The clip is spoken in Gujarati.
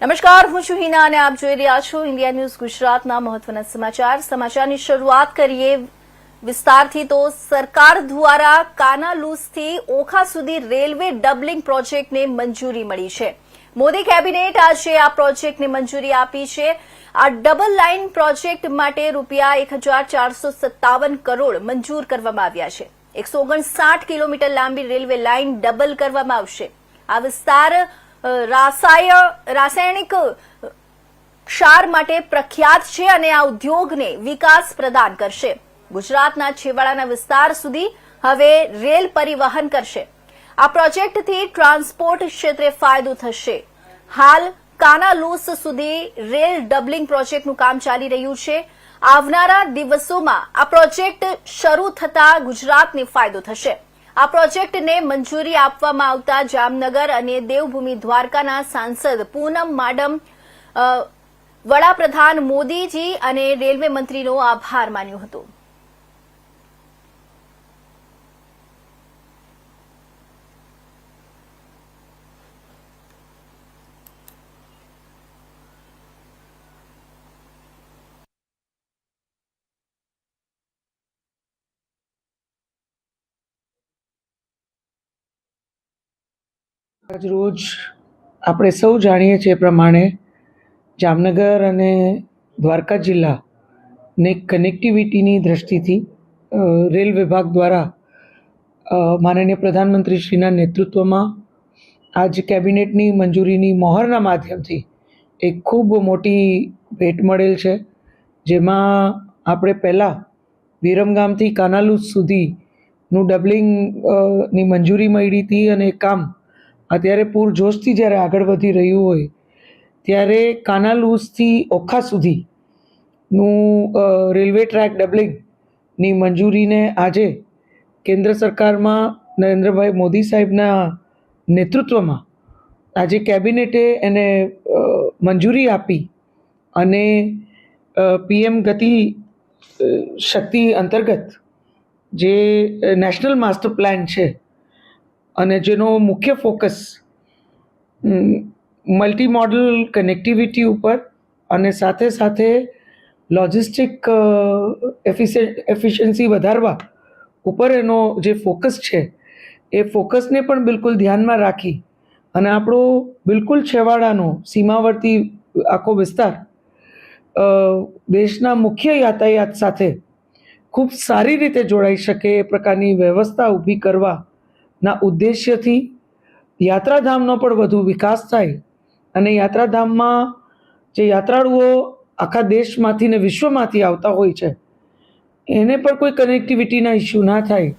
નમસ્કાર, હું છું હિના અને આપ જોઈ રહ્યા છો ઇન્ડિયા ન્યૂઝ ગુજરાતના મહત્વના સમાચારની શરૂઆત કરીએ વિસ્તારથી। તો સરકાર દ્વારા કાનાલુસથી ઓખા સુધી રેલવે ડબલિંગ પ્રોજેક્ટને મંજૂરી મળી છે। મોદી કેબિનેટ આજે આ પ્રોજેક્ટને મંજૂરી આપી છે। આ ડબલ લાઇન પ્રોજેક્ટ માટે રૂપિયા 1457 કરોડ મંજૂર કરવામાં આવ્યા છે। 159 કિલોમીટર લાંબી રેલવે લાઇન ડબલ કરવામાં આવશે। આ વિસ્તાર રાસાયણિક ક્ષાર માટે પ્રખ્યાત છે અને આ ઉદ્યોગને વિકાસ પ્રદાન કરશે। ગુજરાતના છેવાડાના વિસ્તાર સુધી હવે રેલ પરિવહન કરશે। આ પ્રોજેક્ટથી ટ્રાન્સપોર્ટ ક્ષેત્રે ફાયદો થશે। હાલ કાનાલુસ સુધી રેલ ડબલિંગ પ્રોજેક્ટનું કામ ચાલી રહ્યું છે। આવનારા દિવસોમાં આ પ્રોજેક્ટ શરૂ થતા ગુજરાતને ફાયદો થશે। આ પ્રોજેક્ટને મંજૂરી આપવામાં આવતા જામનગર અને દેવભૂમિ દ્વારકાના સાંસદ પૂનમ માડમ વડાપ્રધાન મોદીજી અને રેલવે મંત્રીનો આભાર માન્યો હતો। આજ રોજ આપણે સૌ જાણીએ છીએ પ્રમાણે જામનગર અને દ્વારકા જિલ્લાને કનેક્ટિવિટીની દ્રષ્ટિથી રેલ વિભાગ દ્વારા માનનીય પ્રધાનમંત્રીશ્રીના નેતૃત્વમાં આજ કેબિનેટની મંજૂરીની મહોરના માધ્યમથી એક ખૂબ મોટી ભેટ મળેલ છે, જેમાં આપણે પહેલાં વિરમગામથી કાનાલુસ સુધીનું ડબલિંગની મંજૂરી મળી હતી અને એ કામ અત્યારે પૂરજોશથી જ્યારે આગળ વધી રહ્યું હોય ત્યારે કાનાલુસથી ઓખા સુધીનું રેલવે ટ્રેક ડબલિંગની મંજૂરીને આજે કેન્દ્ર સરકારમાં નરેન્દ્રભાઈ મોદી સાહેબના નેતૃત્વમાં આજે કેબિનેટે એને મંજૂરી આપી અને પીએમ ગતિ શક્તિ અંતર્ગત જે નેશનલ માસ્ટર પ્લાન છે અને જેનો મુખ્ય ફોકસ મલ્ટી મોડલ કનેક્ટિવિટી ઉપર અને સાથે સાથે લોજિસ્ટિક એફિશિયન્સી વધારવા ઉપર એનો જે ફોકસ છે એ ફોકસને પણ બિલકુલ ધ્યાનમાં રાખી અને આપણો બિલકુલ છેવાડાનો સીમાવર્તી આખો વિસ્તાર દેશના મુખ્ય યાતાયાત સાથે ખૂબ સારી રીતે જોડાઈ શકે એ પ્રકારની વ્યવસ્થા ઊભી કરવાના ઉદ્દેશ્યથી યાત્રાધામનો પણ વધુ વિકાસ થાય અને યાત્રાધામમાં જે યાત્રાળુઓ આખા દેશમાંથી ને વિશ્વમાંથી આવતા હોય છે એને પણ કોઈ કનેક્ટિવિટીના ઇસ્યુ ના થાય